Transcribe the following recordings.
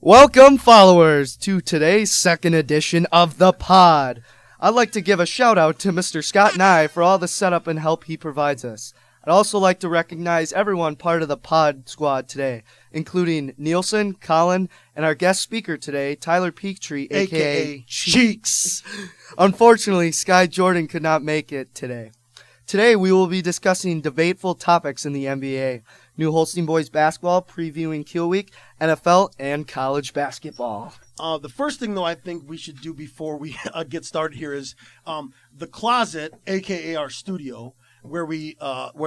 Welcome, followers, to today's second edition of The Pod. I'd like to give a shout-out to Mr. Scott Nye for all the setup and help he provides us. I'd also like to recognize everyone part of the Pod squad today, including Nielsen, Colin, and our guest speaker today, Tyler Petrie, a.k.a. Cheeks. Unfortunately, Sky Jordan could not make it today. Today, we will be discussing debateful topics in the NBA, new Holstein boys basketball, previewing Kiel Week, NFL, and college basketball. The first thing, though, I think we should do before we get started here is the closet, a.k.a. our studio, where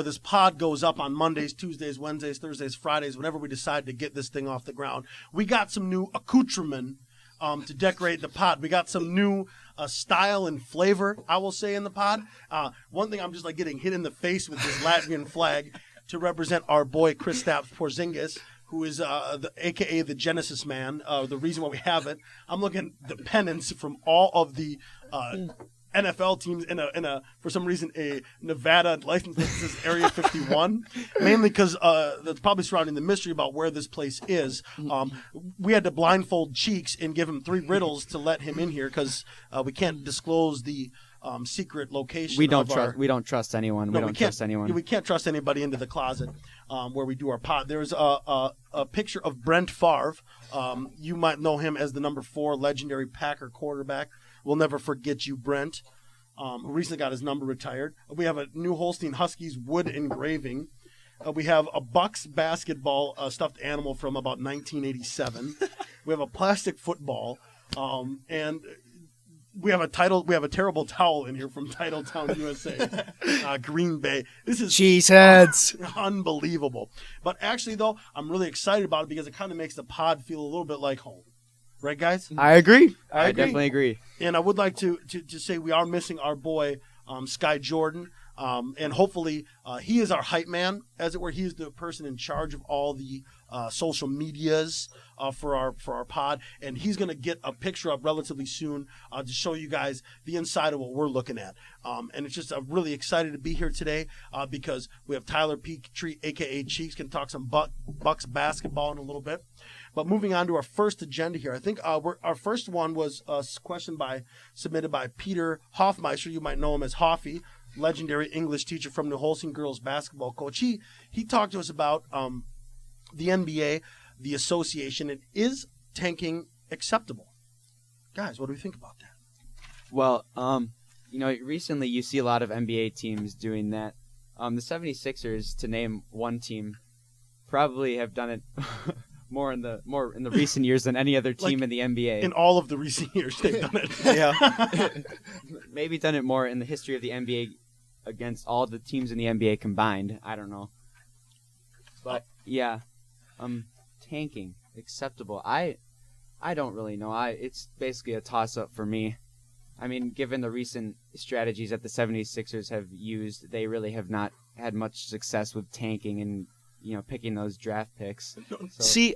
this pod goes up on Mondays, Tuesdays, Wednesdays, Thursdays, Fridays, whenever we decide to get this thing off the ground. We got some new accoutrement to decorate the pod. We got some new style and flavor, I will say, in the pod. One thing, I'm just like getting hit in the face with this Latvian flag to represent our boy Kristaps Porzingis, who is a.k.a. the Genesis man, the reason why we have it. I'm looking at the pennants from all of the NFL teams in a for some reason a Nevada license that says Area 51, mainly because that's probably surrounding the mystery about where this place is. We had to blindfold Cheeks and give him 3 riddles to let him in here because we can't disclose the secret location. We don't trust anyone. No, we don't trust anyone. We can't trust anybody into the closet where we do our pod. There's a picture of Brent Favre. You might know him as the number 4 legendary Packer quarterback. We'll never forget you, Brent, who recently got his number retired. We have a new Holstein Huskies wood engraving. We have a Bucks basketball stuffed animal from about 1987. We have a plastic football, and we have a terrible towel in here from Titletown, USA, Green Bay. This is Cheeseheads. Unbelievable. But actually, though, I'm really excited about it because it kind of makes the pod feel a little bit like home. Right, guys? I agree. I definitely agree. And I would like to say we are missing our boy, Sky Jordan. And hopefully he is our hype man, as it were. He is the person in charge of all the social medias for our pod. And he's going to get a picture up relatively soon to show you guys the inside of what we're looking at. And it's just I'm really excited to be here today because we have Tyler Petrie, a.k.a. Cheeks, can talk some Bucks basketball in a little bit. But moving on to our first agenda here, I think our first one was a question submitted by Peter Hoffmeister. You might know him as Hoffy, legendary English teacher from New Holstein girls basketball coach. He talked to us about the NBA, the association, and is tanking acceptable? Guys, what do we think about that? Well, recently you see a lot of NBA teams doing that. The 76ers, to name one team, probably have done it more in the recent years than any other team in the NBA. In all of the recent years, they've done it. Yeah. Maybe done it more in the history of the NBA against all the teams in the NBA combined. I don't know. But, yeah. Tanking. Acceptable. I don't really know. It's basically a toss-up for me. I mean, given the recent strategies that the 76ers have used, they really have not had much success with tanking and picking those draft picks. So. See,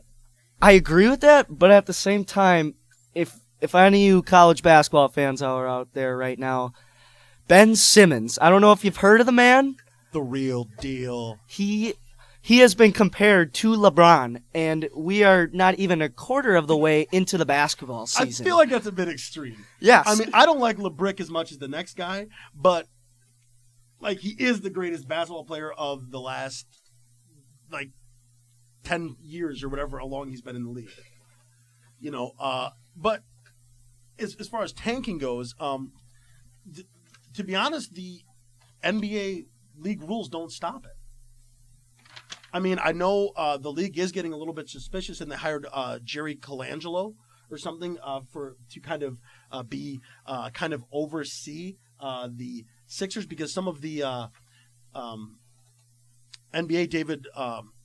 I agree with that, but at the same time, if any of you college basketball fans are out there right now, Ben Simmons, I don't know if you've heard of the man. The real deal. He has been compared to LeBron, and we are not even a quarter of the way into the basketball season. I feel like that's a bit extreme. Yes. I mean, I don't like LeBrick as much as the next guy, but he is the greatest basketball player of the last 10 years or whatever, how long he's been in the league. But as far as tanking goes, to be honest, the NBA league rules don't stop it. I mean, I know the league is getting a little bit suspicious, and they hired Jerry Colangelo or something to kind of oversee the Sixers, because some of the NBA David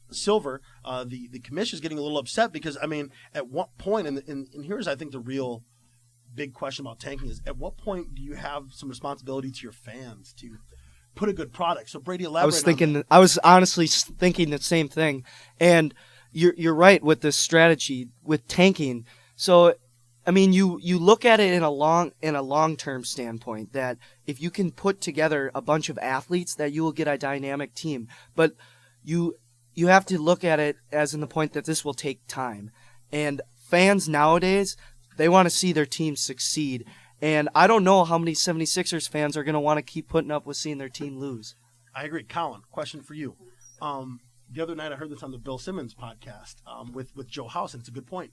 Silver, the commission is getting a little upset because, I mean, at what point, and here's, I think, the real big question about tanking is, at what point do you have some responsibility to your fans to put a good product? So Brady, elaborate. I was honestly thinking the same thing, and you're right with this strategy with tanking. So, I mean, you look at it in a long-term standpoint, that if you can put together a bunch of athletes, that you will get a dynamic team. But you have to look at it as in the point that this will take time. And fans nowadays, they want to see their team succeed. And I don't know how many 76ers fans are going to want to keep putting up with seeing their team lose. I agree. Colin, question for you. The other night I heard this on the Bill Simmons podcast with Joe House, and it's a good point.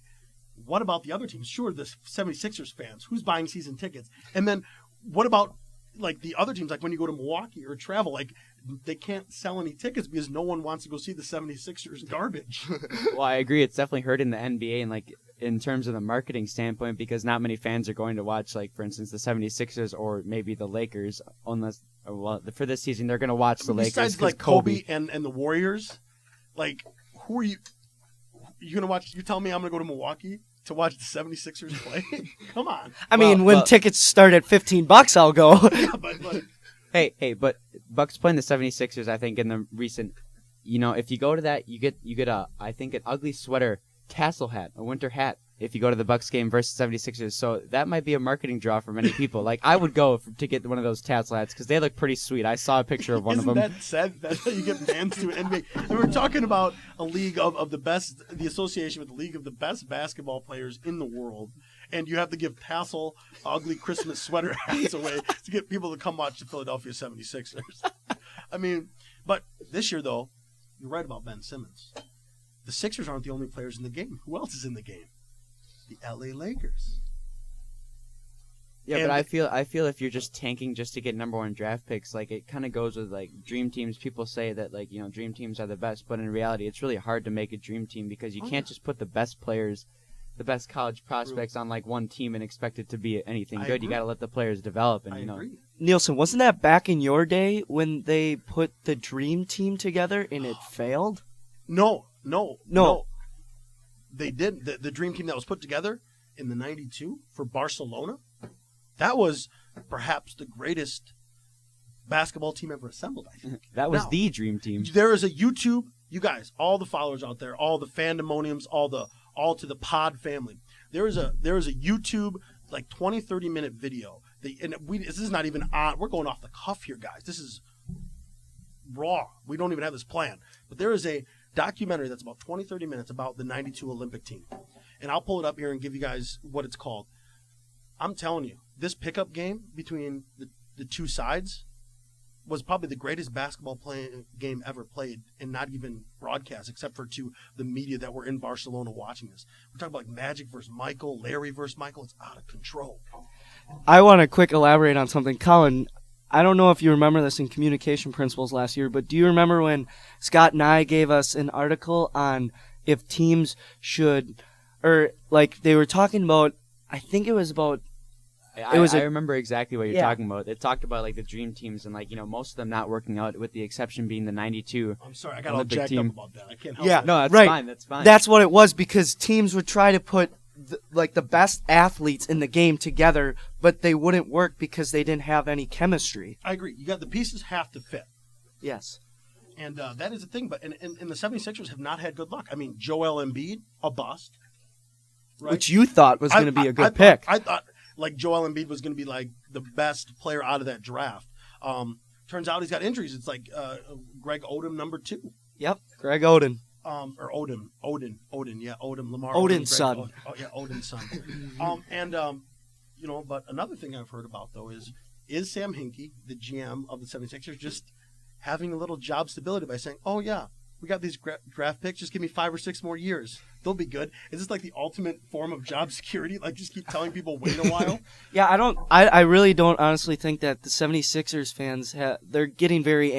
What about the other teams? Sure, the 76ers fans. Who's buying season tickets? And then what about like the other teams? Like when you go to Milwaukee or travel, like they can't sell any tickets because no one wants to go see the 76ers garbage. Well, I agree. It's definitely hurt in the NBA and like in terms of the marketing standpoint because not many fans are going to watch, like, for instance, the 76ers or maybe the Lakers unless, well, for this season, they're going to watch the Lakers. Besides like Kobe and the Warriors, like who are you? You going to watch? You tell me I'm going to go to Milwaukee to watch the 76ers play? Come on. I mean, when tickets start at $15, I'll go. Yeah, but but Bucks playing the 76ers, I think, in the recent, if you go to that, you get a, I think, an ugly sweater tassel hat, a winter hat, if you go to the Bucks game versus 76ers. So that might be a marketing draw for many people. Like, I would go to get one of those tassel hats because they look pretty sweet. I saw a picture of one of them. Isn't that sad? That's how you get fans to an NBA. And we're talking about a league of the best, the association with the league of the best basketball players in the world. And you have to give tassel, ugly Christmas sweater hats away to get people to come watch the Philadelphia 76ers. I mean, but this year, though, you're right about Ben Simmons. The Sixers aren't the only players in the game. Who else is in the game? The LA Lakers. Yeah, And but I feel if you're just tanking just to get number one draft picks, like it kind of goes with like dream teams. People say that like dream teams are the best, but in reality, it's really hard to make a dream team because you can't just put the best players, the best college prospects on like one team and expect it to be anything good. Agree. You got to let the players develop, and I agree. Nielsen, wasn't that back in your day when they put the dream team together and it failed? No. They did. The dream team that was put together in the 92 for Barcelona, that was perhaps the greatest basketball team ever assembled, I think. That was Now, the dream team. There is a YouTube, you guys, all the followers out there, all the fandemoniums, all to the pod family. There is a YouTube like 20, 30-minute video. This is not even on. We're going off the cuff here, guys. This is raw. We don't even have this plan. But there is a documentary that's about 20, 30 minutes about the 92 Olympic team. And I'll pull it up here and give you guys what it's called. I'm telling you, this pickup game between the two sides was probably the greatest basketball game ever played and not even broadcast except for to the media that were in Barcelona watching this. We're talking about like Magic versus Michael, Larry versus Michael. It's out of control. I want to quick elaborate on something. Colin, I don't know if you remember this in Communication Principles last year, but do you remember when Scott and I gave us an article on if teams should, or like they were talking about, I think it was about, I remember exactly what you're talking about. It talked about like the dream teams and like most of them not working out, with the exception being the 92. I'm sorry, I got Olympic all jacked team. up about that. I can't help Yeah, it. No, that's right. fine. That's fine. That's what it was, because teams would try to put the best athletes in the game together, but they wouldn't work because they didn't have any chemistry. I agree. You got the pieces have to fit. Yes. And that is the thing. But and the 76ers have not had good luck. I mean, Joel Embiid, a bust. Right? Which you thought was going to be a good pick. I thought like Joel Embiid was going to be like the best player out of that draft. Turns out he's got injuries. It's like Greg Odom, number 2. Yep, Greg Oden. Or Odin, yeah, Odin, Lamar. Odin's son. Odin's son. But another thing I've heard about, though, is Sam Hinkie, the GM of the 76ers, just having a little job stability by saying, oh, yeah, we got these draft picks, just give me 5 or 6 more years. They'll be good. Is this like the ultimate form of job security? Like, just keep telling people, wait a while? Yeah, I really don't honestly think that the 76ers fans, they're getting very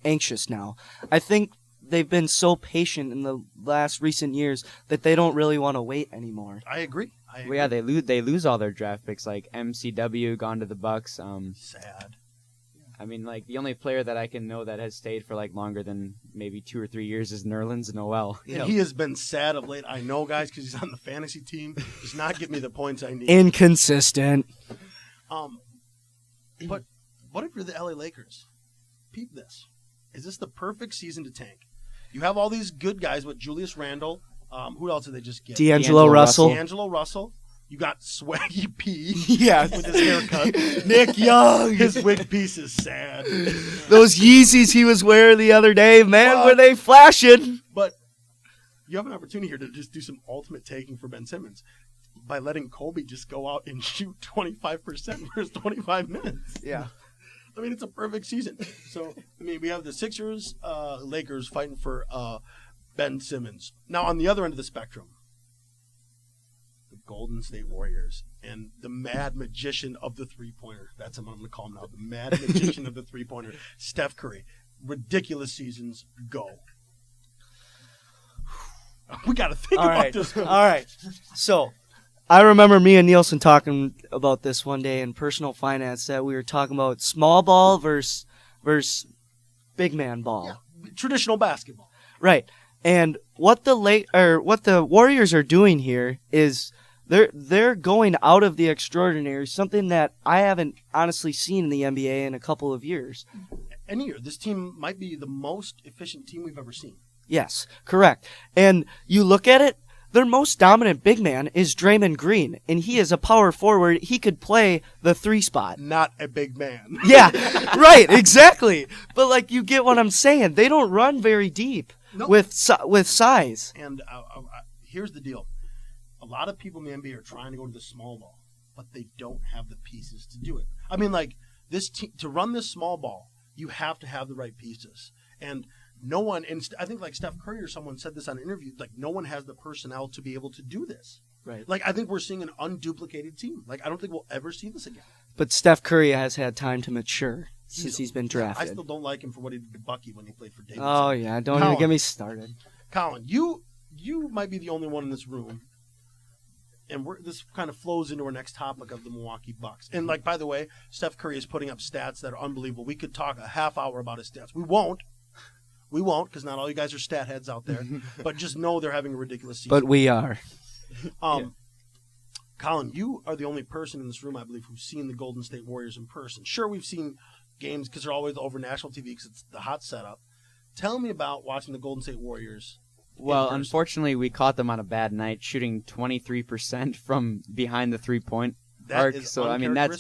anxious now. I think they've been so patient in the last recent years that they don't really want to wait anymore. I agree. Well, yeah, they lose all their draft picks, like MCW gone to the Bucks. Sad. I mean, like the only player that I can know that has stayed for like longer than maybe 2 or 3 years is Nerlens Noel. And he has been sad of late. I know, guys, because he's on the fantasy team. Does not get me the points I need. Inconsistent. But what if you're the LA Lakers? Peep this. Is this the perfect season to tank? You have all these good guys with Julius Randle. Who else did they just get? D'Angelo Russell. D'Angelo Russell. You got Swaggy P. Yeah. With his haircut. Nick Young. His wig piece is sad. Those Yeezys he was wearing the other day, man, were they flashing? But You have an opportunity here to just do some ultimate taking for Ben Simmons by letting Kobe just go out and shoot 25% for his 25 minutes. Yeah. I mean, it's a perfect season. So, I mean, we have the Sixers, Lakers fighting for Ben Simmons. Now, on the other end of the spectrum, the Golden State Warriors and the mad magician of the three-pointer. That's what I'm going to call him now. The mad magician of the three-pointer, Steph Curry. Ridiculous seasons, go. We got to think about this one. All right. So, I remember me and Nielsen talking about this one day in personal finance, that we were talking about small ball versus big man ball. Yeah, traditional basketball. Right. And what the Warriors are doing here is they're going out of the extraordinary, something that I haven't honestly seen in the NBA in a couple of years. Any year, this team might be the most efficient team we've ever seen. Yes, correct. And you look at it, their most dominant big man is Draymond Green, and he is a power forward. He could play the 3 spot. Not a big man. Yeah, right, exactly. But like, you get what I'm saying. They don't run very deep with size. And here's the deal. A lot of people in the NBA are trying to go to the small ball, but they don't have the pieces to do it. I mean, like, this to run this small ball, you have to have the right pieces. And no one, and I think like Steph Curry or someone said this on an interview, like, no one has the personnel to be able to do this. Right. Like, I think we're seeing an unduplicated team. Like, I don't think we'll ever see this again. But Steph Curry has had time to mature since he's been drafted. I still don't like him for what he did to Bucky when he played for Davidson. Oh, yeah. Don't even get me started. Colin, you might be the only one in this room, and this kind of flows into our next topic of the Milwaukee Bucks. And, like, by the way, Steph Curry is putting up stats that are unbelievable. We could talk a half hour about his stats. We won't, because not all you guys are stat heads out there. But just know they're having a ridiculous season. But we are. Colin, you are the only person in this room, I believe, who's seen the Golden State Warriors in person. Sure, we've seen games because they're always over national TV because it's the hot setup. Tell me about watching the Golden State Warriors. Well, unfortunately, we caught them on a bad night, shooting 23% from behind the 3-point arc. So, I mean, that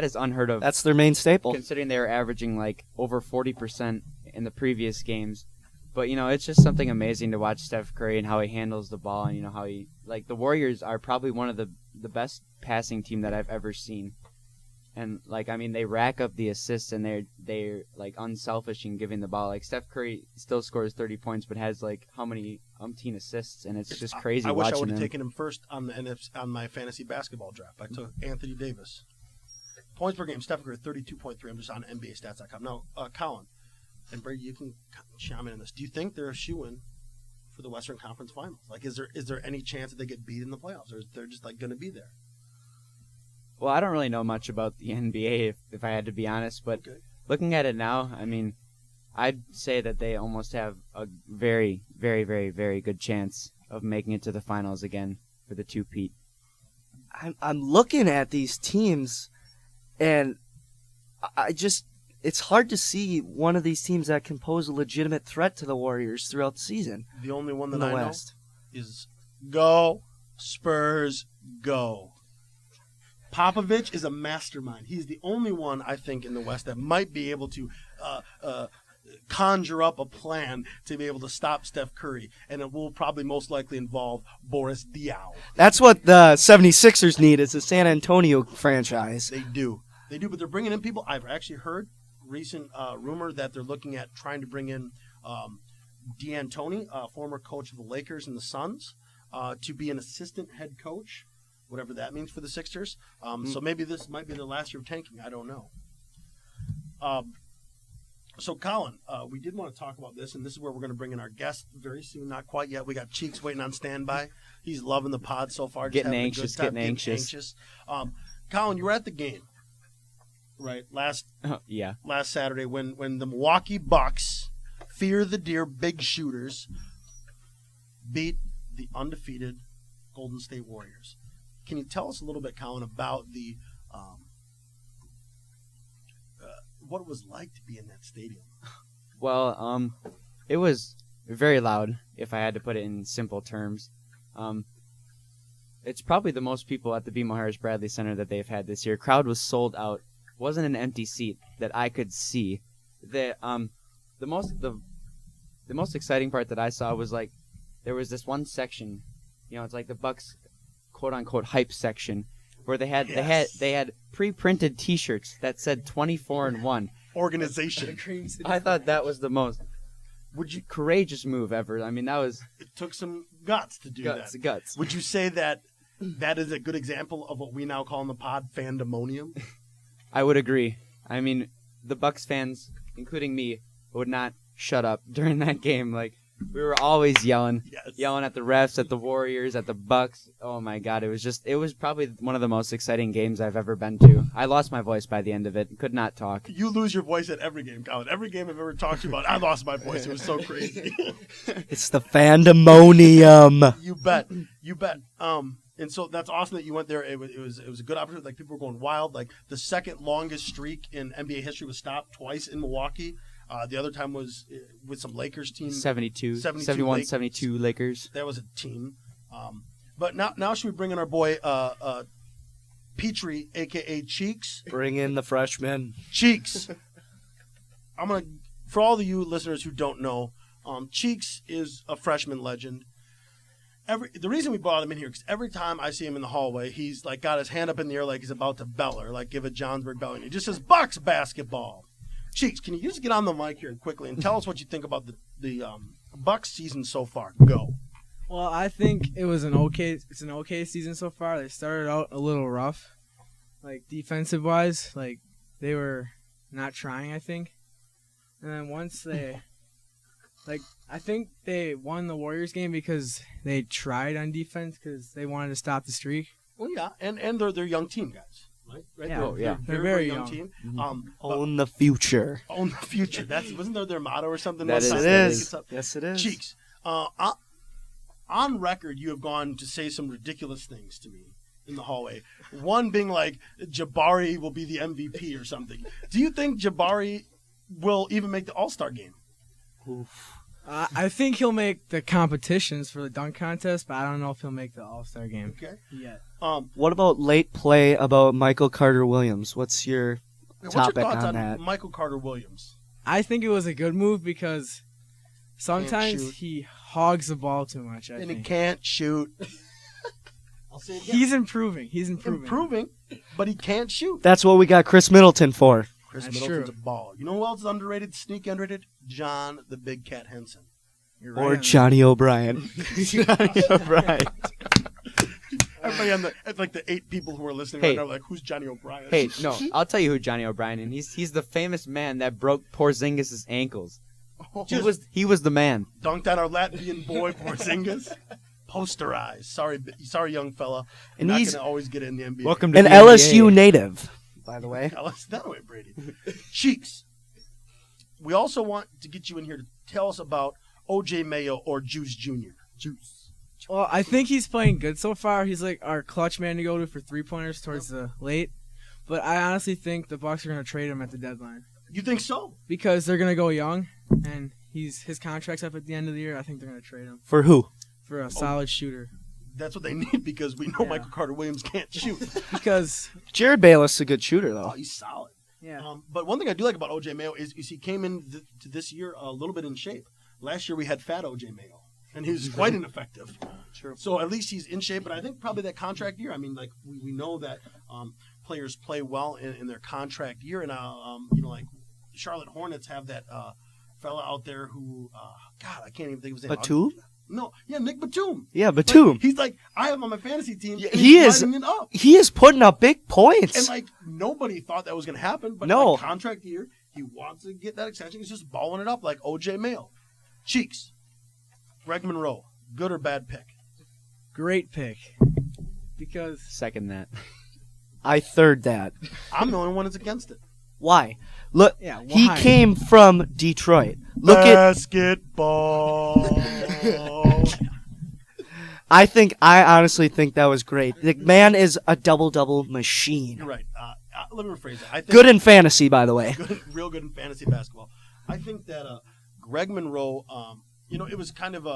is unheard of. That's their main staple. Considering they were averaging like over 40% in the previous games. But, you know, it's just something amazing to watch Steph Curry and how he handles the ball, and, you know, how he, like, the Warriors are probably one of the best passing team that I've ever seen. And, like, I mean, they rack up the assists, and they're like, unselfish in giving the ball. Like, Steph Curry still scores 30 points, but has, like, how many umpteen assists, and it's just crazy I wish watching I would him. have taken him first on my fantasy basketball draft. I took Anthony Davis. Points per game, Steph Curry, 32.3. I'm just on NBAstats.com. Now, Colin, and Brady, you can chime in on this. Do you think they're a shoo-in for the Western Conference Finals? Like, is there any chance that they get beat in the playoffs, or they're just, like, going to be there? Well, I don't really know much about the NBA, if I had to be honest, but looking at it now, I mean, I'd say that they almost have a very, very, very, very good chance of making it to the finals again for the two-peat. I'm looking at these teams, and it's hard to see one of these teams that can pose a legitimate threat to the Warriors throughout the season. The only one that I know is go, Spurs, go. Popovich is a mastermind. He's the only one, I think, in the West that might be able to conjure up a plan to be able to stop Steph Curry, and it will probably most likely involve Boris Diaw. That's what the 76ers need, is a San Antonio franchise. They do, but they're bringing in people. I've actually heard recent rumor that they're looking at trying to bring in D'Antoni, former coach of the Lakers and the Suns, to be an assistant head coach, whatever that means for the Sixers. So maybe this might be their last year of tanking. I don't know. So, Colin, we did want to talk about this, and this is where we're going to bring in our guest very soon. Not quite yet. We got Cheeks waiting on standby. He's loving the pod so far. Getting anxious. Colin, you were at the game, right, last Saturday when the Milwaukee Bucks, Fear the Deer big shooters, beat the undefeated Golden State Warriors. Can you tell us a little bit, Colin, about the what it was like to be in that stadium? Well, it was very loud, if I had to put it in simple terms. It's probably the most people at the BMO Harris Bradley Center that they've had this year. Crowd was sold out. Wasn't an empty seat that I could see. The most exciting part that I saw was, like, there was this one section, it's like the Bucks quote unquote hype section, where they had pre-printed T-shirts that said 24-1 organization. I thought that was the most courageous move ever. I mean, it took some guts to do that. Guts. Would you say that is a good example of what we now call in the pod fandemonium? I would agree. I mean, the Bucks fans, including me, would not shut up during that game. Like, we were always yelling at the refs, at the Warriors, at the Bucks. Oh my God, it was probably one of the most exciting games I've ever been to. I lost my voice by the end of it. Could not talk. You lose your voice at every game, Colin. Every game I've ever talked to you about, I lost my voice. It was so crazy. It's the fandemonium. You bet. And so that's awesome that you went there. It was a good opportunity. Like, people were going wild. Like, the second longest streak in NBA history was stopped twice in Milwaukee. The other time was with some Lakers team. 71-72 Lakers. That was a team. But now should we bring in our boy Petrie, a.k.a. Cheeks? Bring in the freshman. Cheeks. For all of you listeners who don't know, Cheeks is a freshman legend. The reason we brought him in here, because every time I see him in the hallway, he's like got his hand up in the air like he's about to bell or like give a Johnsburg bell. And he just says, Bucks basketball. Cheeks, can you just get on the mic here quickly and tell us what you think about the Bucks season so far? Go. Well, I think it's an okay season so far. They started out a little rough, like defensive wise, like they were not trying, I think. And then once I think they won the Warriors game because they tried on defense because they wanted to stop the streak. Well, yeah, and they're young team guys. Right? Yeah. They're very young team. Own the future. Own the future. Wasn't there their motto or something? It is. Yes, it is. Cheeks, on record, you have gone to say some ridiculous things to me in the hallway. One being like, Jabari will be the MVP or something. Do you think Jabari will even make the All-Star game? Oof. I think he'll make the competitions for the dunk contest, but I don't know if he'll make the All-Star game. Okay. Yet. What about late play about Michael Carter-Williams? What's your topic your thoughts on that? Michael Carter-Williams? I think it was a good move because sometimes he hogs the ball too much. He can't shoot. I'll say it again. He's improving. But he can't shoot. That's what we got Chris Middleton for. Chris That's Middleton's true. a ball. You know who else is underrated, sneaky underrated? John the Big Cat Henson. You're Or right. Johnny O'Brien. Johnny O'Brien. Everybody like the 8 people who are listening right now are like, who's Johnny O'Brien? Hey, no, I'll tell you who Johnny O'Brien is. He's the famous man that broke Porzingis' ankles. He was the man. Dunked on our Latvian boy Porzingis. Posterized. Sorry, young fella. And Not he's going to always get in the NBA. Welcome to an the LSU NBA. native, by the way. LSU, that way, Brady. Cheeks. We also want to get you in here to tell us about O.J. Mayo or Juice Jr. Juice. Well, I think he's playing good so far. He's like our clutch man to go to for 3-pointers towards the late. But I honestly think the Bucks are going to trade him at the deadline. You think so? Because they're going to go young, and his contract's up at the end of the year. I think they're going to trade him For who? for a solid shooter. That's what they need because we know Michael Carter-Williams can't shoot. Because Jared Bayless is a good shooter, Oh, though. he's solid. yeah, But one thing I do like about O.J. Mayo is he came in to this year a little bit in shape. Last year we had fat O.J. Mayo, and he was quite ineffective. True. So at least he's in shape, but I think probably that contract year, I mean, like we know that players play well in their contract year, and like Charlotte Hornets have that fella out there who, God, I can't even think of his name. Batum? No, yeah, Nick Batum. Yeah, Batum. Like, he's like, I have him on my fantasy team. Yeah, and he he's is- lighting it up. He is putting up big points. And like nobody thought that was going to happen, but No. like, contract year, he wants to get that extension. He's just balling it up like O.J. Mayo. Cheeks, Greg Monroe, good or bad pick? great pick. Because Second that. I third that. I'm the only one that's against it. Why? Look, Yeah, he why? came from Detroit. Look at. Basketball. I honestly think that was great. The man is a double-double machine. You're right. Let me rephrase it. I think Good in fantasy, by the way. real good in fantasy basketball. I think that Greg Monroe, it was kind of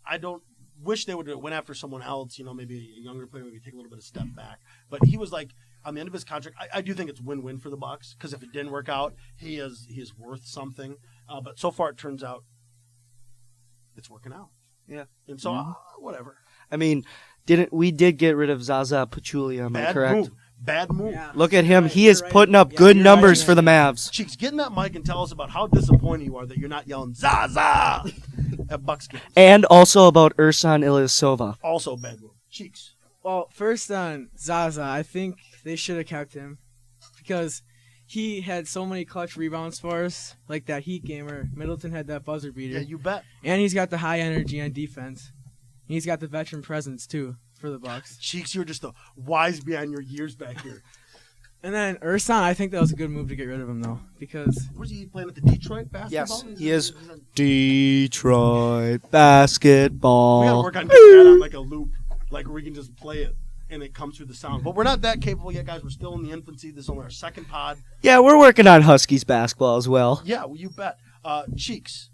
I don't wish they would have went after someone else, maybe a younger player, maybe take a little bit of step back. But he was like, on the end of his contract, I do think it's win-win for the Bucks because if it didn't work out, he is worth something. But so far it turns out it's working out. Yeah. And so, whatever. I mean, we did get rid of Zaza Pachulia, am I correct? Move. Bad move. Yeah. Look at him. Right, He is you're right. putting up Yeah, good you're numbers right. for the Mavs. Cheeks, get in that mic and tell us about how disappointed you are that you're not yelling Zaza at Bucks games. And also about Ursan Ilyasova. Also a bad move. Cheeks. Well, first on Zaza, I think they should have kept him because he had so many clutch rebounds for us, like that Heat game where Middleton had that buzzer beater. Yeah, you bet. And he's got the high energy on defense. He's got the veteran presence too for the Bucks. Cheeks, you're just a wise beyond your years back here. And then Ursan, I think that was a good move to get rid of him though, because Where's he playing at the Detroit basketball? Yes, he is. He's on- Detroit We gotta basketball. work on getting that on like a loop, like where we can just play it and it comes through the sound. But we're not that capable yet, guys. We're still in the infancy. This is only our second pod. Yeah, we're working on Huskies basketball as well. Yeah, well, you bet. Cheeks,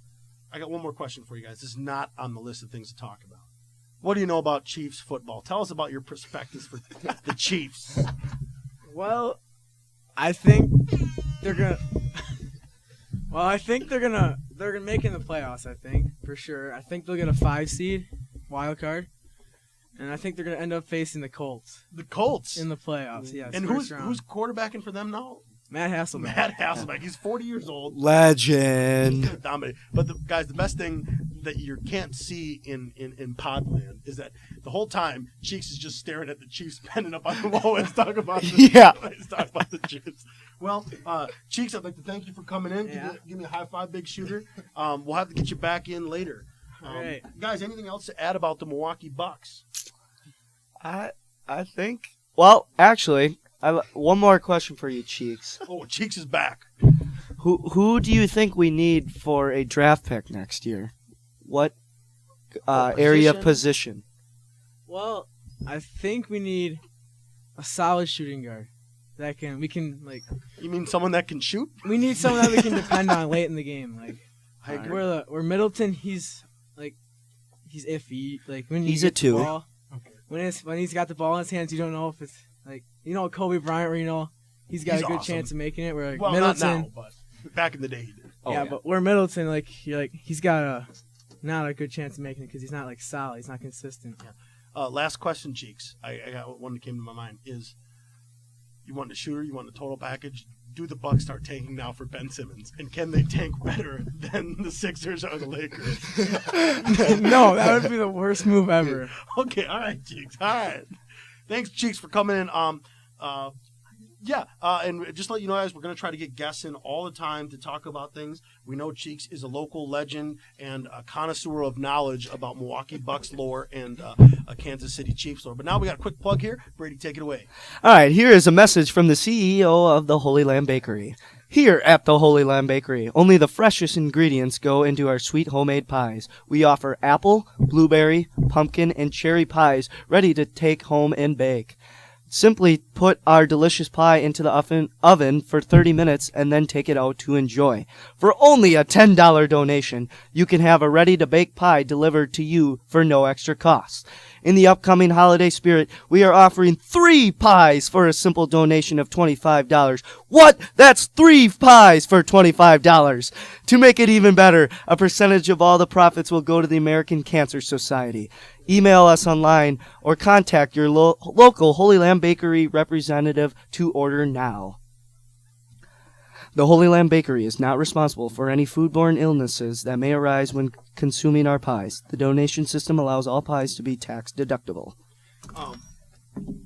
I got one more question for you guys. This is not on the list of things to talk about. What do you know about Chiefs football? Tell us about your perspectives for the Chiefs. well, I think they're gonna. Well, I think they're gonna make in the playoffs. I think for sure. I think they'll get a 5 seed, wild card, and I think they're gonna end up facing the Colts The Colts. in the playoffs. Yes. And first who's round. quarterbacking for them now? Matt Hasselbeck? Matt Hasselbeck. He's 40 years old. Legend. Dominate. But guys, the best thing that you can't see in Podland is that the whole time Cheeks is just staring at the Chiefs pending up on the wall and talking about the, Yeah. he's talking about the Chiefs. Well, Cheeks, I'd like to thank you for coming in. Yeah. Give me a high five, big shooter. We'll have to get you back in later. All right. Guys, anything else to add about the Milwaukee Bucks? I think. Well, actually, one more question for you, Cheeks. Oh, Cheeks is back. Who do you think we need for a draft pick next year? What area position? Well, I think we need a solid shooting guard that You mean someone that can shoot? we need someone that we can depend on late in the game. Like I agree. where Middleton, he's iffy. Like when He's you a get the 2. ball, when he's got the ball in his hands, you don't know if it's like Kobe Bryant, where he's got He's a good awesome. chance of making it. Where like Well, Middleton, not now, but back in the day he did. yeah, but where Middleton, he's got not a good chance of making it because he's not solid. He's not consistent. Last question, Cheeks. I got one that came to my mind. Is you want a shooter? You want a total package? Do the Bucks start tanking now for Ben Simmons? And can they tank better than the Sixers or the Lakers? No, that would be the worst move ever. Okay, all right, Cheeks. All right. Thanks, Cheeks, for coming in. And just to let you know, guys, we're going to try to get guests in all the time to talk about things. We know Cheeks is a local legend and a connoisseur of knowledge about Milwaukee Bucks lore and Kansas City Chiefs lore. But now we got a quick plug here. Brady, take it away. All right, here is a message from the CEO of the Holy Lamb Bakery. Here at the Holy Lamb Bakery, only the freshest ingredients go into our sweet homemade pies. We offer apple, blueberry, pumpkin, and cherry pies ready to take home and bake. Simply put our delicious pie into the oven for 30 minutes and then take it out to enjoy. For only a $10 donation, you can have a ready-to-bake pie delivered to you for no extra cost. In the upcoming holiday spirit, we are offering 3 pies for a simple donation of $25. What? That's 3 pies for $25. To make it even better, a percentage of all the profits will go to the American Cancer Society. Email us online or contact your local Holy Lamb Bakery representative to order now. The Holy Lamb Bakery is not responsible for any foodborne illnesses that may arise when consuming our pies. The donation system allows all pies to be tax deductible.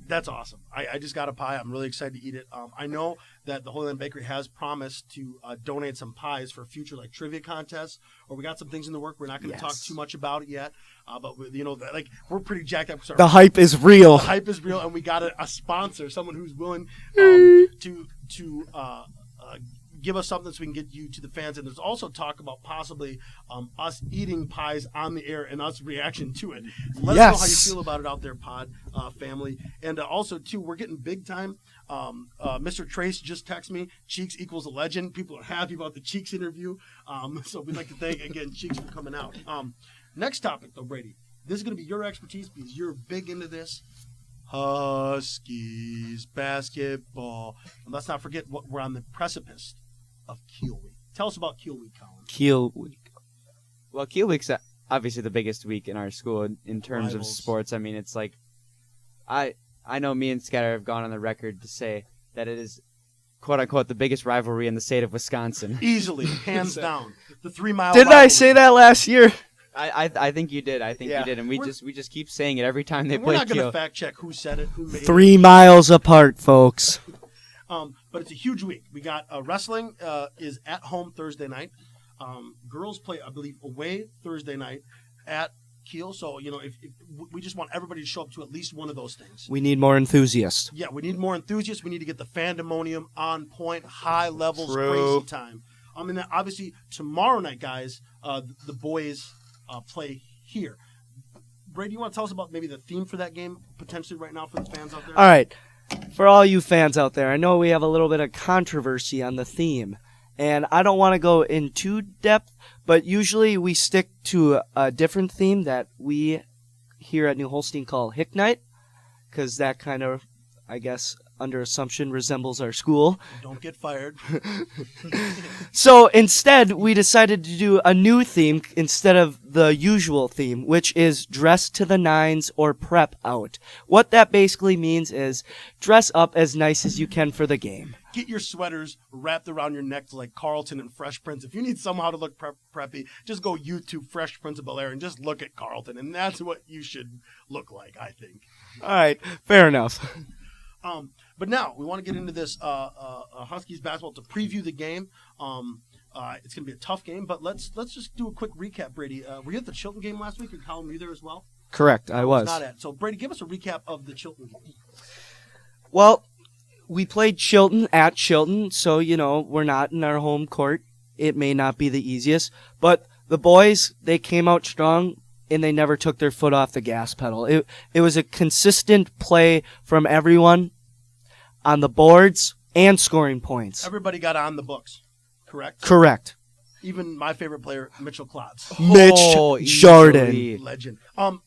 That's awesome. I just got a pie. I'm really excited to eat it. I know that the Holy Land Bakery has promised to donate some pies for future trivia contests, or we got some things in the work. We're not going to talk too much about it yet, but we're pretty jacked up. The hype is real. The hype is real, and we got a sponsor, someone who's willing to give us something so we can get you to the fans. And there's also talk about possibly us eating pies on the air and us reaction to it. Let us know how you feel about it out there, Pod family. And also, too, we're getting big time. Mr. Trace just texted me, Cheeks equals a legend. People are happy about the Cheeks interview. So we'd like to thank, again, Cheeks for coming out. Next topic, though, Brady. This is going to be your expertise because you're big into this. Huskies basketball. And let's not forget we're on the precipice of Kiel Week. Tell us about Kiel Week, Colin. Kiel Week. Well, Kiel Week's obviously the biggest week in our school in terms of Rivals. sports. I mean, it's like I know me and Scatter have gone on the record to say that it is, quote unquote, the biggest rivalry in the state of Wisconsin. Easily, hands down. The 3 Mile. Didn't I say that last year? I think you did. I think Yeah. you did, and we just keep saying it every time they We're play not going to Keel. fact check who said it, who made 3 miles apart, folks. it. But it's a huge week. We got wrestling is at home Thursday night. Girls play, I believe, away Thursday night at Kiel. So if we just want everybody to show up to at least one of those things. We need more enthusiasts. Yeah, we need more enthusiasts. We need to get the fandemonium on point, high levels, True. crazy time. And then obviously tomorrow night, guys, the boys play here. Brady, you want to tell us about maybe the theme for that game potentially right now for the fans out there? All right. For all you fans out there, I know we have a little bit of controversy on the theme, and I don't want to go in too depth, but usually we stick to a different theme that we here at New Holstein call Hick Night, because that kind of, I guess, under assumption resembles our school. Don't get fired. So instead, we decided to do a new theme instead of the usual theme, which is dress to the nines or prep out. What that basically means is dress up as nice as you can for the game. Get your sweaters wrapped around your necks like Carlton and Fresh Prince. If you need somehow to look preppy, just go YouTube Fresh Prince of Bel-Air and just look at Carlton, and that's what you should look like, I think. All right, fair enough. But now we want to get into this Huskies basketball to preview the game. It's going to be a tough game, but let's just do a quick recap, Brady. Were you at the Chilton game last week, or Colin, were you there as well? Correct, I was. Not at. So, Brady, give us a recap of the Chilton game. Well, we played Chilton at Chilton, so, we're not in our home court. It may not be the easiest, but the boys, they came out strong, and they never took their foot off the gas pedal. It was a consistent play from everyone on the boards and scoring points. Everybody got on the books, correct? Correct. Even my favorite player, Mitchell Klotz. Mitch Jordan. easily. Legend.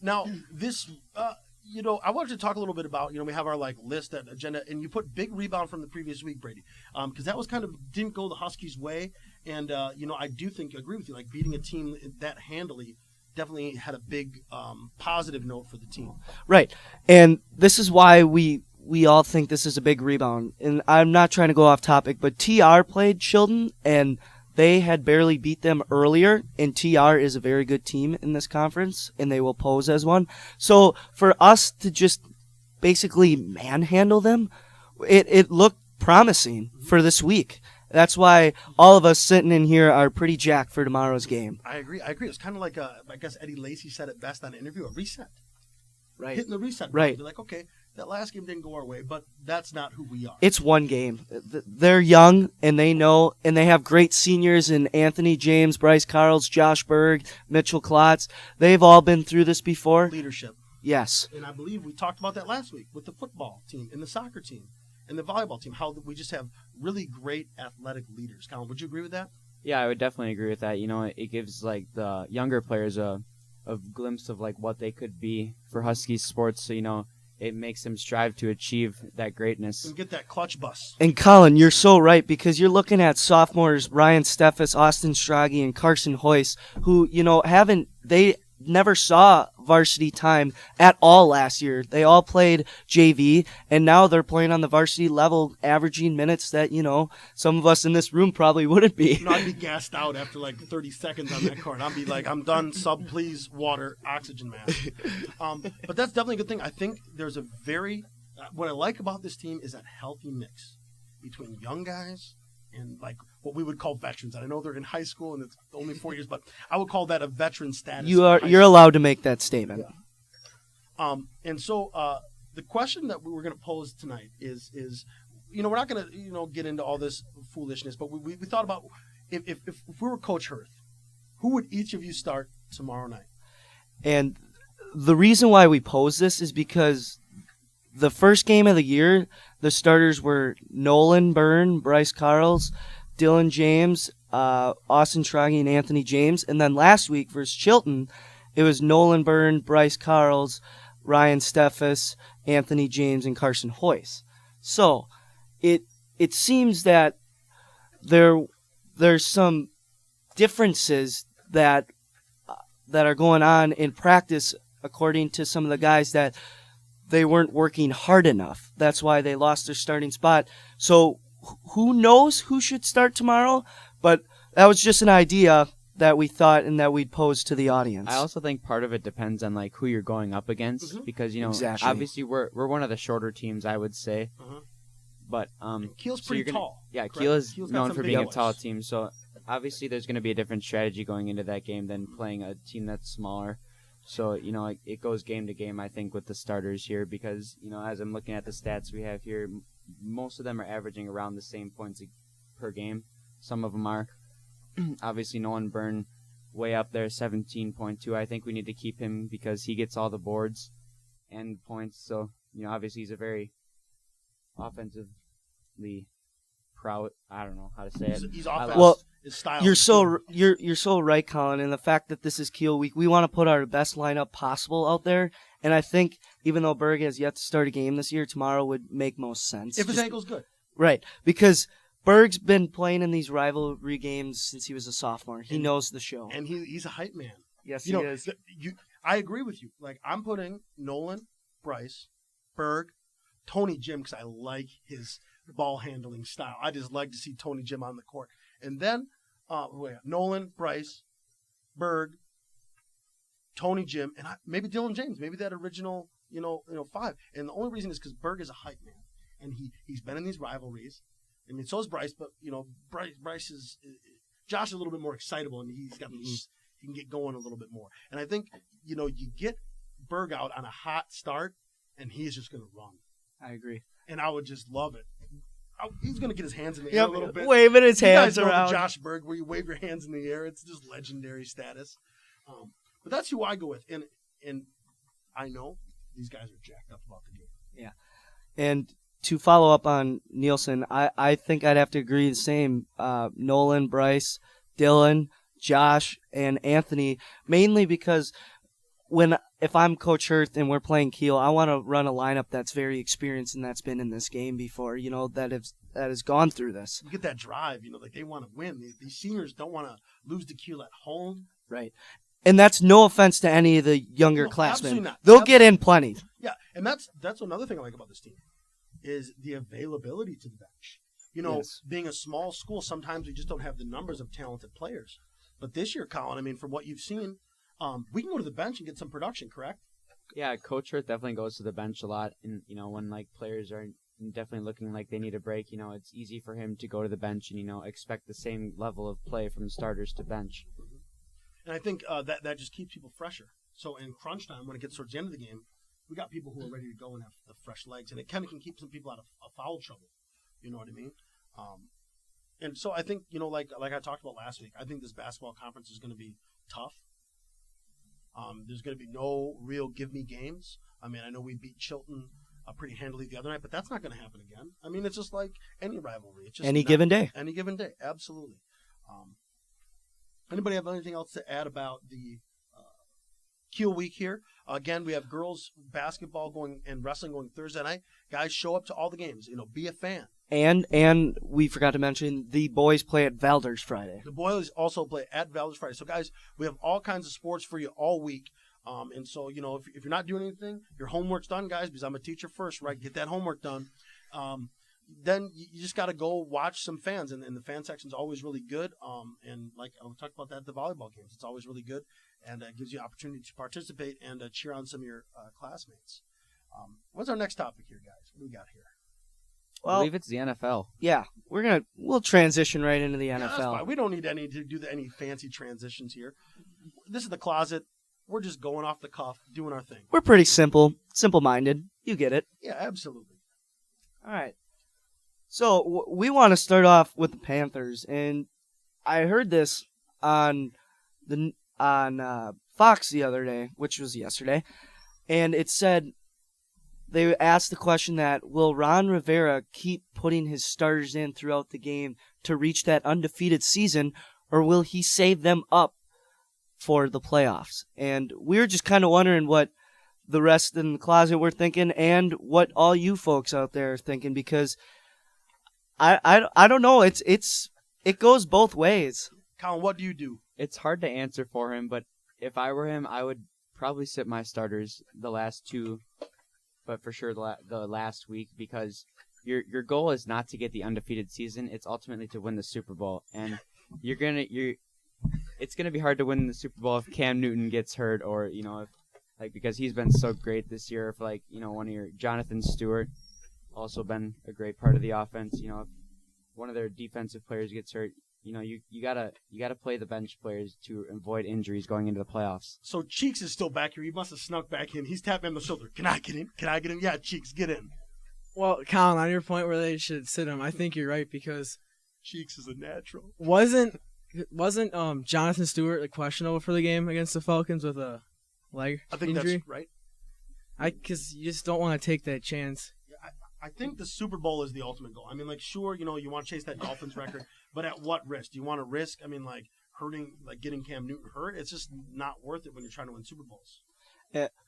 Now, this, I wanted to talk a little bit about, we have our, list, that agenda, and you put big rebound from the previous week, Brady, because that was kind of, didn't go the Huskies' way, and, I do agree with you, beating a team that handily definitely had a big positive note for the team. Right. And this is why we all think this is a big rebound. And I'm not trying to go off topic, but TR played Chilton, and they had barely beat them earlier, and TR is a very good team in this conference, and they will pose as one. So for us to just basically manhandle them, it looked promising for this week. That's why all of us sitting in here are pretty jacked for tomorrow's game. I agree. It's kind of like, I guess Eddie Lacy said it best on an interview, a reset. Right. Hitting the reset. Right. Be like, okay, that last game didn't go our way, but that's not who we are. It's one game. They're young, and they know, and they have great seniors in Anthony James, Bryce Carls, Josh Berg, Mitchell Klotz. They've all been through this before. Leadership. Yes. And I believe we talked about that last week with the football team and the soccer team and the volleyball team, how we just have really great athletic leaders. Colin, would you agree with that? Yeah, I would definitely agree with that. It gives the younger players a glimpse of what they could be for Huskies sports. So it makes them strive to achieve that greatness. And get that clutch bus. And Colin, you're so right, because you're looking at sophomores Ryan Steffes, Austin Strage, and Carson Hoyce, who they never saw varsity time at all last year. They all played JV, and now they're playing on the varsity level, averaging minutes that, some of us in this room probably wouldn't be. I'd be gassed out after 30 seconds on that court. I'd be like, I'm done, sub, please, water, oxygen mask. But that's definitely a good thing. I think there's a what I like about this team is that healthy mix between young guys and what we would call veterans. And I know they're in high school and it's only 4 years, but I would call that a veteran status. You're allowed to make that statement. Yeah. And so the question that we were going to pose tonight is we're not going to get into all this foolishness, but we thought about if we were Coach Hirth, who would each of you start tomorrow night? And the reason why we pose this is because the first game of the year, the starters were Nolan Byrne, Bryce Carls, Dylan James, Austin Strage, and Anthony James. And then last week versus Chilton, it was Nolan Byrne, Bryce Carls, Ryan Steffes, Anthony James, and Carson Hoyce. So it seems that there's some differences that that are going on in practice, according to some of the guys, that they weren't working hard enough. That's why they lost their starting spot. So who knows who should start tomorrow? But that was just an idea that we thought and that we'd pose to the audience. I also think part of it depends on like who you're going up against, because Exactly. obviously we're one of the shorter teams, I would say. But Kiel's so pretty you're gonna- tall. Yeah, correct? Kiel is Kiel's got known some for big being a boys. tall team, so obviously there's going to be a different strategy going into that game than playing a team that's smaller. So it goes game to game, I think, with the starters here, because as I'm looking at the stats we have here, most of them are averaging around the same points per game. Some of them are. Obviously, Nolan Byrne way up there, 17.2. I think we need to keep him because he gets all the boards and points. So obviously he's a very offensively proud. I don't know how to say it. He's I offense. Well, his style. You're is so good. you're so right, Colin. And the fact that this is Kiel week, we want to put our best lineup possible out there. And I think even though Berg has yet to start a game this year, tomorrow would make most sense. If his ankle's good. Right, because Berg's been playing in these rivalry games since he was a sophomore. He knows the show. And he's a hype man. Yes, You know, he is. I agree with you. Like, I'm putting Nolan, Bryce, Berg, Tony Jim, because I like his ball handling style. I just like to see Tony Jim on the court. And then Nolan, Bryce, Berg, Tony Jim, and maybe Dylan James, maybe that original, 5. And the only reason is because Berg is a hype man, and he's been in these rivalries. I mean, so is Bryce, but Bryce is Josh is a little bit more excitable, and he's got he can get going a little bit more. And I think you get Berg out on a hot start, and he's just going to run. I agree. And I would just love it. He's going to get his hands in the air a little bit. Waving his hands You guys know around. the Josh Berg, where you wave your hands in the air. It's just legendary status. But that's who I go with. And I know these guys are jacked up about the game. Yeah. And to follow up on Nielsen, I think I'd have to agree the same. Nolan, Bryce, Dylan, Josh, and Anthony, mainly because if I'm Coach Hurth and we're playing Kiel, I want to run a lineup that's very experienced and that's been in this game before, that has gone through this. You get that drive, like they want to win. These seniors don't want to lose to Kiel at home. Right. And that's no offense to any of the younger No, classmen. absolutely not. They'll get in plenty. Yeah, and that's another thing I like about this team is the availability to the bench. Yes. Being a small school, sometimes we just don't have the numbers of talented players. But this year, Colin, I mean, from what you've seen, we can go to the bench and get some production, correct? Yeah, Coach Hurth definitely goes to the bench a lot, and when like players are definitely looking like they need a break, it's easy for him to go to the bench and expect the same level of play from starters to bench. And I think that just keeps people fresher. So in crunch time, when it gets towards the end of the game, we got people who are ready to go and have the fresh legs, and it kind of can keep some people out of foul trouble. You know what I mean? And so I think like I talked about last week, I think this basketball conference is going to be tough. There's going to be no real give me games. I mean, I know we beat Chilton pretty handily the other night, but that's not going to happen again. I mean, it's just like any rivalry. It's just Any given day. Any given day, absolutely. Anybody have anything else to add about the Kiel week here? Again, we have girls basketball going and wrestling going Thursday night. Guys, show up to all the games. Be a fan. And we forgot to mention the boys play at Valders Friday. The boys also play at Valders Friday. So, guys, we have all kinds of sports for you all week. And so, if you're not doing anything, your homework's done, guys, because I'm a teacher first, right? Get that homework done. Then you just got to go watch some fans, and the fan section's always really good. And like we talked about that at the volleyball games, it's always really good, and it gives you opportunity to participate and cheer on some of your classmates. What's our next topic here, guys? What do we got here? I believe it's the NFL. Yeah, we'll transition right into the Yeah, that's NFL. fine. We don't need to do any fancy transitions here. This is the closet. We're just going off the cuff, doing our thing. We're pretty simple-minded. You get it. Yeah, absolutely. All right. So we want to start off with the Panthers, and I heard this on Fox the other day, which was yesterday, and it said they asked the question that will Ron Rivera keep putting his starters in throughout the game to reach that undefeated season, or will he save them up for the playoffs? And we were just kind of wondering what the rest in the closet were thinking, and what all you folks out there are thinking, because I don't know. It goes both ways. Colin, what do you do? It's hard to answer for him, but if I were him, I would probably sit my starters the last two, but for sure the last week, because your goal is not to get the undefeated season. It's ultimately to win the Super Bowl, and it's gonna be hard to win the Super Bowl if Cam Newton gets hurt, or if because he's been so great this year. If one of your Jonathan Stewart also been a great part of the offense. If one of their defensive players gets hurt, you gotta play the bench players to avoid injuries going into the playoffs. So Cheeks is still back here. He must have snuck back in. He's tapping on the shoulder. Can I get in? Can I get in? Yeah, Cheeks, get in. Well, Colin, on your point where they should sit him, I think you're right, because Cheeks is a natural. Wasn't Jonathan Stewart questionable for the game against the Falcons with a leg I think injury? That's right. Because you just don't want to take that chance. I think the Super Bowl is the ultimate goal. I mean, sure, you want to chase that Dolphins record, but at what risk? Do you want to risk, hurting, getting Cam Newton hurt? It's just not worth it when you're trying to win Super Bowls.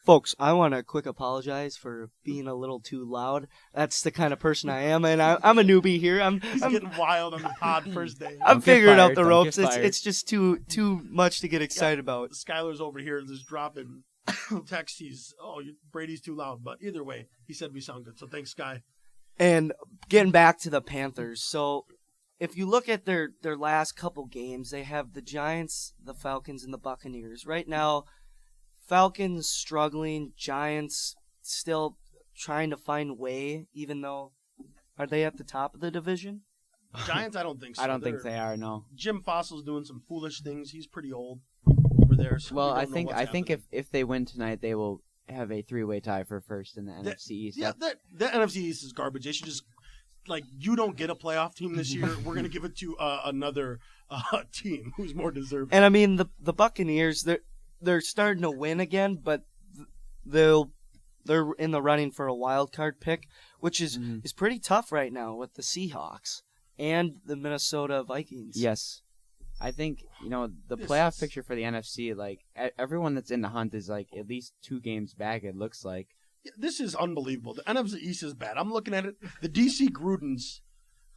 Folks, I want to quick apologize for being a little too loud. That's the kind of person I am, and I'm a newbie here. He's getting wild on the pod first day. I'm figuring out the Don't ropes. get fired. It's just too much to get excited about. Skylar's over here just dropping texts. Brady's too loud. But either way, he said we sound good. So thanks, Sky. And getting back to the Panthers, so if you look at their last couple games, they have the Giants, the Falcons, and the Buccaneers. Right now, Falcons struggling, Giants still trying to find way, even though, are they at the top of the division? Giants, I don't think so. I don't think they are. No. Jim Fossil's doing some foolish things. He's pretty old over there. So Well, we don't know I what's think happening. if they win tonight, they will have a three-way tie for first in the NFC East. Yeah, that NFC East is garbage. They should just you don't get a playoff team this year. We're gonna give it to another team who's more deserving. And I mean the Buccaneers, they're starting to win again, but they're in the running for a wild card pick, which is pretty tough right now with the Seahawks and the Minnesota Vikings. Yes. I think, the playoff picture for the NFC, everyone that's in the hunt is, at least 2 games back, it looks like. Yeah, this is unbelievable. The NFC East is bad. I'm looking at it. The DC Grudens,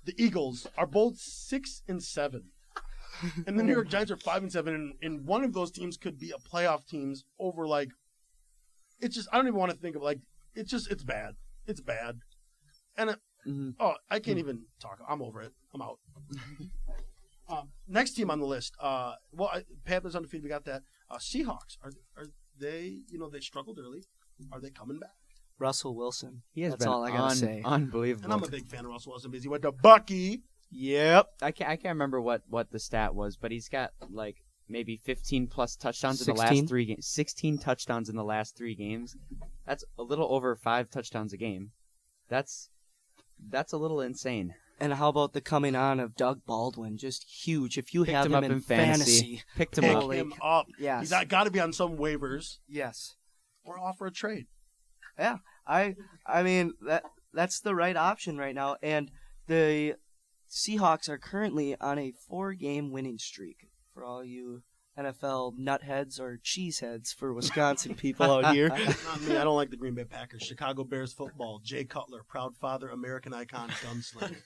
the Eagles, are both 6-7. And the New York Giants are 5-7. And one of those teams could be a playoff teams over, it's just, I don't even want to think of, it's bad. It's bad. And, I can't even talk. I'm over it. I'm out. Next team on the list. Panthers undefeated. We got that. Seahawks. Are they? They struggled early. Are they coming back? Russell Wilson. He has That's been all I gotta say. Unbelievable. And I'm a big fan of Russell Wilson because he went to Bucky. Yep. I can't remember what the stat was, but he's got maybe 15 plus touchdowns in the 16? last 3 games. 16 touchdowns in the last 3 games. That's a little over 5 touchdowns a game. That's a little insane. And how about the coming on of Doug Baldwin? Just huge. If you Picked have him him up in in fantasy. Picked Pick him up. Yes. He's got to be on some waivers Yes. or offer a trade. Yeah. I mean that's the right option right now. And the Seahawks are currently on a 4-game winning streak for all you NFL nutheads or cheeseheads for Wisconsin people out here. Not me. I don't like the Green Bay Packers. Chicago Bears football. Jay Cutler, proud father, American icon, gunslinger.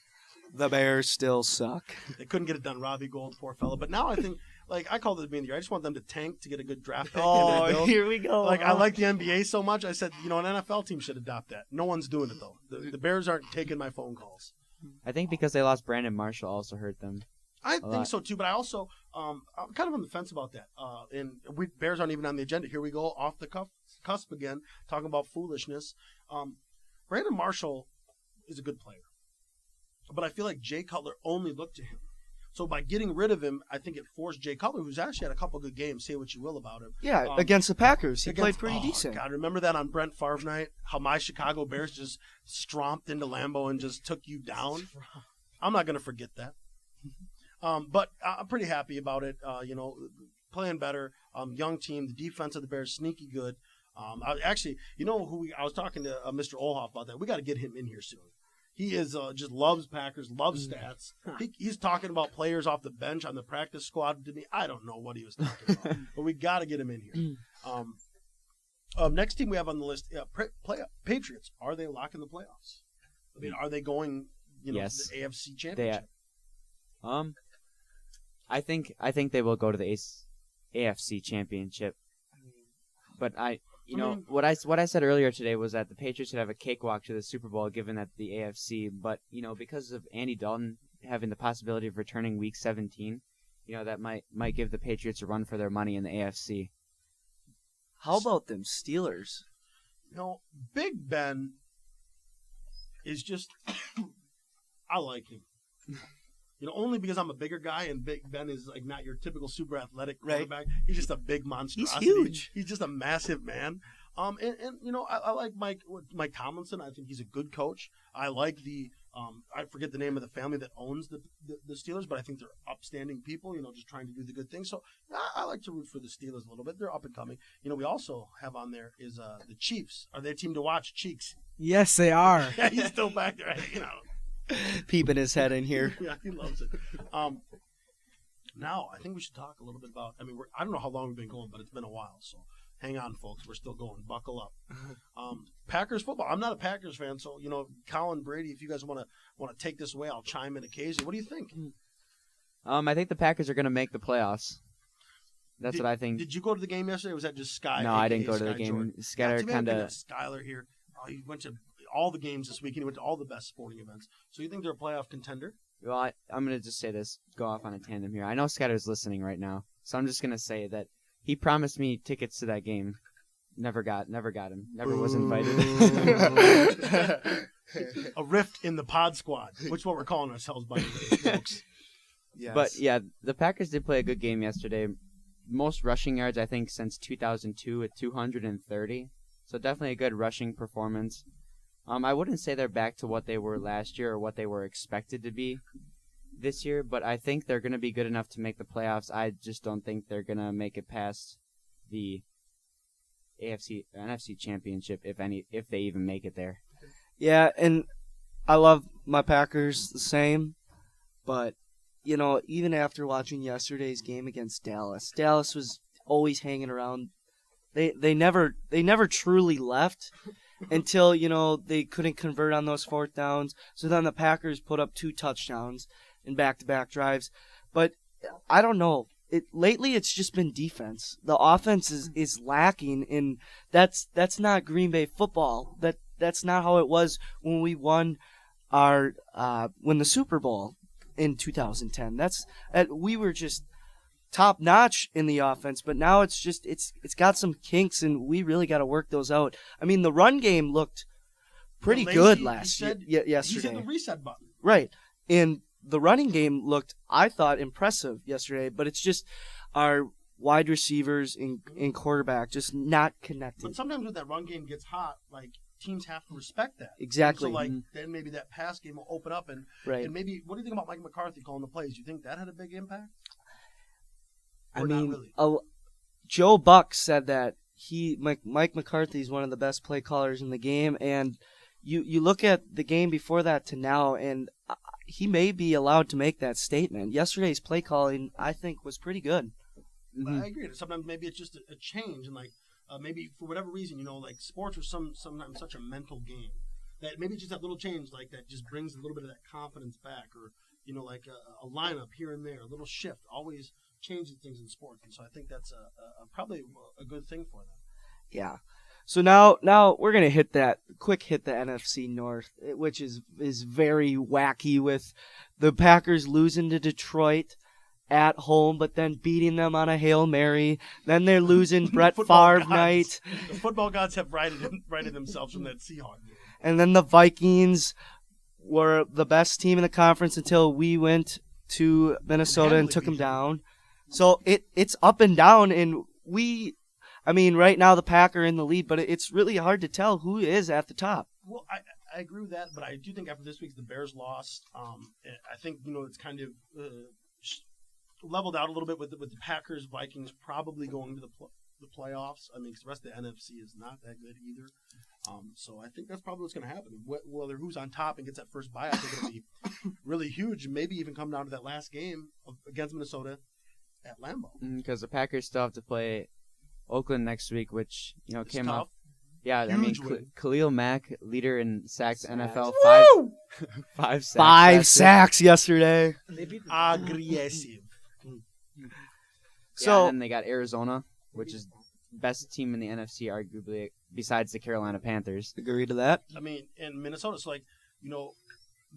The Bears still suck. They couldn't get it done. Robbie Gould, poor fellow. But now I think, I call this being the year. I just want them to tank to get a good draft pick. and rebuild. Here we go. I like the NBA so much. I said, an NFL team should adopt that. No one's doing it, though. The Bears aren't taking my phone calls. I think because they lost Brandon Marshall also hurt them. I think so, too. But I also, I'm kind of on the fence about that. Bears aren't even on the agenda. Here we go, off the cusp again, talking about foolishness. Brandon Marshall is a good player. But I feel like Jay Cutler only looked to him. So by getting rid of him, I think it forced Jay Cutler, who's actually had a couple good games, say what you will about him. Yeah, against the Packers. He played pretty decent. God, remember that on Brent Favre night? How my Chicago Bears just stromped into Lambeau and just took you down? I'm not going to forget that. But I'm pretty happy about it. Playing better. Young team. The defense of the Bears, sneaky good. I was talking to Mr. Olhoff about that. We got to get him in here soon. He is just loves Packers, loves stats. He's talking about players off the bench on the practice squad to me. I don't know what he was talking about, but we got to get him in here. Next team we have on the list, Patriots. Are they locking the playoffs? I mean, are they going? Yes. To the AFC Championship. I think they will go to the AFC championship. But what I said earlier today was that the Patriots should have a cakewalk to the Super Bowl, given that the AFC. But because of Andy Dalton having the possibility of returning Week 17, that might give the Patriots a run for their money in the AFC. How about them Steelers? Big Ben is just I like him. Only because I'm a bigger guy and Big Ben is like not your typical super athletic quarterback. Right. He's just a big monstrosity. He's huge. He's just a massive man. I like Mike Tomlinson. I think he's a good coach. I like I forget the name of the family that owns the Steelers, but I think they're upstanding people, just trying to do the good thing. So I like to root for the Steelers a little bit. They're up and coming. We also have on there is the Chiefs. Are they a team to watch? Cheeks. Yes, they are. Yeah, he's still back there, peeping his head in here. Yeah, he loves it. Now, I think we should talk a little bit about. I don't know how long we've been going, but it's been a while. So hang on, folks. We're still going. Buckle up. Packers football. I'm not a Packers fan, so Colin, Brady. If you guys want to take this away, I'll chime in occasionally. What do you think? I think the Packers are going to make the playoffs. That's what I think. Did you go to the game yesterday? Or was that just Sky? No, I didn't go to the game. Jordan? Skyler kind of. Skyler here. He went to all the games this week, and he went to all the best sporting events. So you think they're a playoff contender? Well, I'm going to just say this, go off on a tandem here. I know Skyler's listening right now, so I'm just going to say that he promised me tickets to that game. Never got him. Never was invited. A rift in the pod squad, which is what we're calling ourselves, by the way, folks. Yes. But, yeah, the Packers did play a good game yesterday. Most rushing yards, I think, since 2002 at 230. So definitely a good rushing performance. I wouldn't say they're back to what they were last year or what they were expected to be this year, but I think they're going to be good enough to make the playoffs. I just don't think they're going to make it past the NFC championship, if they even make it there. Yeah, and I love my Packers the same, but even after watching yesterday's game against Dallas was always hanging around. They never truly left until they couldn't convert on those fourth downs. So then the Packers put up 2 touchdowns in back-to-back drives. But I don't know. Lately it's just been defense. The offense is lacking, and that's not Green Bay football. That's not how it was when we won the Super Bowl in 2010. We were just top notch in the offense, but now it's got some kinks, and we really got to work those out. The run game looked pretty good yesterday. He said the reset button. Right. And the running game looked, I thought, impressive yesterday, but it's just our wide receivers and quarterback just not connected. But sometimes when that run game gets hot, teams have to respect that. Exactly. And so then maybe that pass game will open up, and maybe, what do you think about Mike McCarthy calling the plays? Do you think that had a big impact? Really? Joe Buck said that Mike McCarthy is one of the best play callers in the game, and you look at the game before that to now, and he may be allowed to make that statement. Yesterday's play calling, I think, was pretty good. I agree. Sometimes maybe it's just a change, and maybe for whatever reason, sports are sometimes such a mental game that maybe just that little change that just brings a little bit of that confidence back, or a lineup here and there, a little shift always changes things in sports, and so I think that's probably a good thing for them. Yeah. So now we're gonna hit the NFC North, which is very wacky, with the Packers losing to Detroit at home, but then beating them on a Hail Mary. Then they're losing Brett Favre night. The football gods have righted themselves from that Seahawks game. And then the Vikings were the best team in the conference until we went to Minnesota and took them down. So it's up and down, and right now the Packers are in the lead, but it's really hard to tell who is at the top. Well, I agree with that, but I do think after this week the Bears lost. I think it's kind of leveled out a little bit with the Packers, Vikings probably going to the playoffs. Because the rest of the NFC is not that good either. So I think that's probably what's going to happen. Whether who's on top and gets that first bye, I think it'll be really huge. Maybe even come down to that last game against Minnesota at Lambeau. Because the Packers still have to play Oakland next week, which came tough. off. Yeah, Huge win. Khalil Mack, leader in sacks, NFL, five sacks. 5 sacks yesterday. Aggressive. So and then they got Arizona, which is best team in the NFC, arguably, besides the Carolina Panthers. agree to that. I mean, in Minnesota, it's like,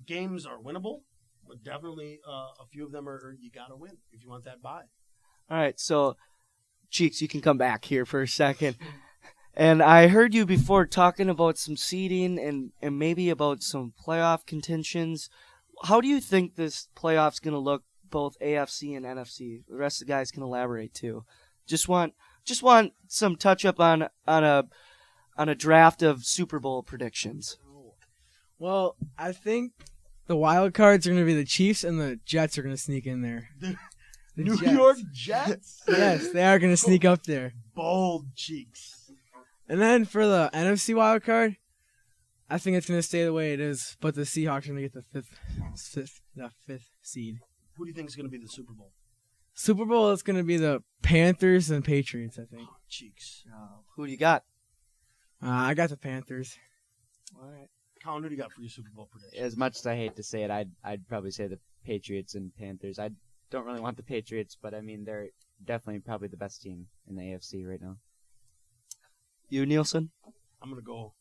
games are winnable, but definitely a few of them are you got to win if you want that bye. All right, so Cheeks, you can come back here for a second. And I heard you before talking about some seeding and maybe about some playoff contentions. How do you think this playoff's going to look, both AFC and NFC? The rest of the guys can elaborate too. Just want some touch up on a draft of Super Bowl predictions. Well, I think the wild cards are going to be the Chiefs and the Jets are going to sneak in there. The New Jets. York Jets? Yes, they are going to sneak up there. Bold Cheeks. And then for the NFC wild card, I think it's going to stay the way it is, but the Seahawks are going to get the fifth seed. Who do you think is going to be the Super Bowl? Super Bowl is going to be the Panthers and Patriots, I think. Cheeks. Who do you got? I got the Panthers. All right. Colin, who do you got for your Super Bowl prediction? As much as I hate to say it, I'd probably say the Patriots and Panthers. I don't really want the Patriots, but I mean they're definitely probably the best team in the AFC right now. You, Nielsen? I'm going to go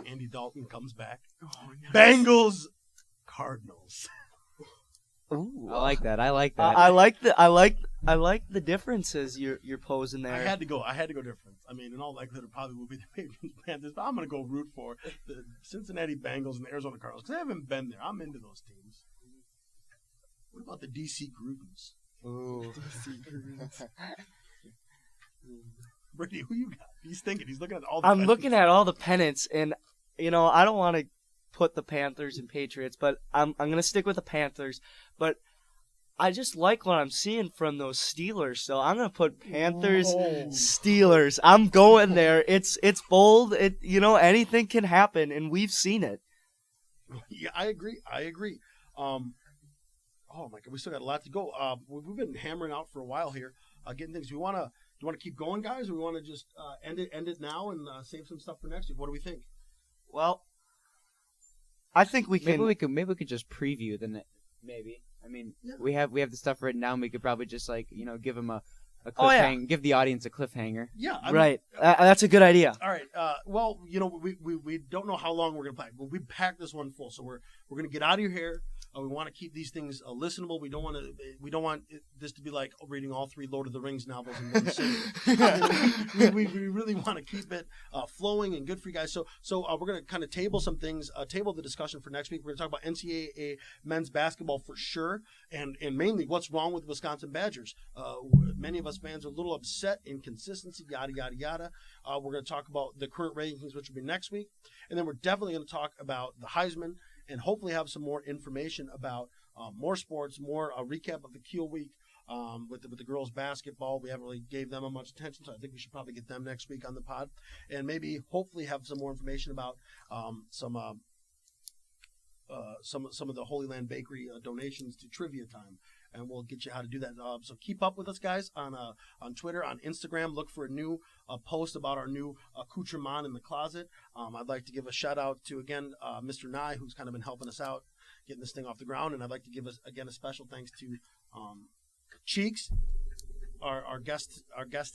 Andy Dalton comes back. Bengals, Cardinals. Ooh, I like that. I like that. I like the differences you're posing there. I had to go different. I mean, in all likelihood, it probably will be the Patriots, Panthers, but I'm going to go root for the Cincinnati Bengals and the Arizona Cardinals because I haven't been there. I'm into those teams. What about the DC Grutons? Ooh. Brady, who you got? He's thinking. He's looking at all the I'm pennants. looking at all the pennants, and I don't want to put the Panthers and Patriots, but I'm gonna stick with the Panthers. But I just like what I'm seeing from those Steelers, so I'm gonna put Panthers, Whoa. Steelers. I'm going there. It's bold. Anything can happen, and we've seen it. Yeah, I agree. Oh my God, we still got a lot to go. We've been hammering out for a while here, getting things. Do you want to keep going, guys, or we want to just end it now and save some stuff for next week? What do we think? Well, I think we can. Maybe we could just preview maybe. I mean, Yeah. we have the stuff written down. We could probably just give them a cliffhanger, Oh, yeah. give the audience a cliffhanger. Yeah, I mean, Right. That's a good idea. all right. Well, we don't know how long we're gonna play, but we packed this one full, so we're gonna get out of your hair. We want to keep these things listenable. We don't want this to be like reading all 3 Lord of the Rings novels in one sitting. we really want to keep it flowing and good for you guys. So we're going to kind of table some things, table the discussion for next week. We're going to talk about NCAA men's basketball for sure, and mainly what's wrong with the Wisconsin Badgers. Many of us fans are a little upset, inconsistency, yada, yada, yada. We're going to talk about the current rankings, which will be next week. And then we're definitely going to talk about the Heisman, and hopefully have some more information about more sports, more recap of the Kiel week with the girls basketball. We haven't really gave them much attention, so I think we should probably get them next week on the pod, and maybe hopefully have some more information about some of the Holy Land Bakery donations to Trivia Time, and we'll get you how to do that. So keep up with us, guys, on Twitter, on Instagram. Look for a new post about our new accoutrement in the closet. I'd like to give a shout out to, again, Mr. Nye, who's kind of been helping us out getting this thing off the ground, and I'd like to give us again a special thanks to Cheeks, our guest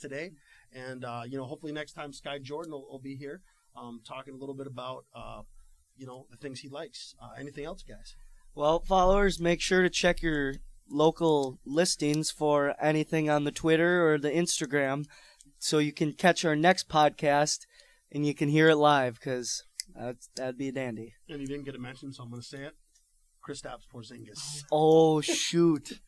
today, and hopefully next time Sky Jordan will be here talking a little bit about the things he likes. Anything else, guys? Well, followers, make sure to check your local listings for anything on the Twitter or the Instagram so you can catch our next podcast and you can hear it live, because that'd be a dandy. And he didn't get a mention, so I'm going to say it. Kristaps Porzingis. Oh, shoot.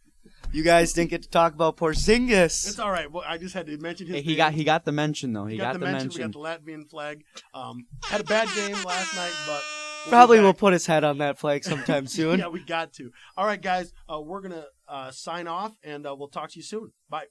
You guys didn't get to talk about Porzingis. It's all right. Well, I just had to mention his He name. got the mention though. He got the mention. We got the Latvian flag. Had a bad game last night, but Probably be will back. put his head on that flag sometime soon. Yeah, we got to. All right, guys. We're going to sign off, and we'll talk to you soon. Bye.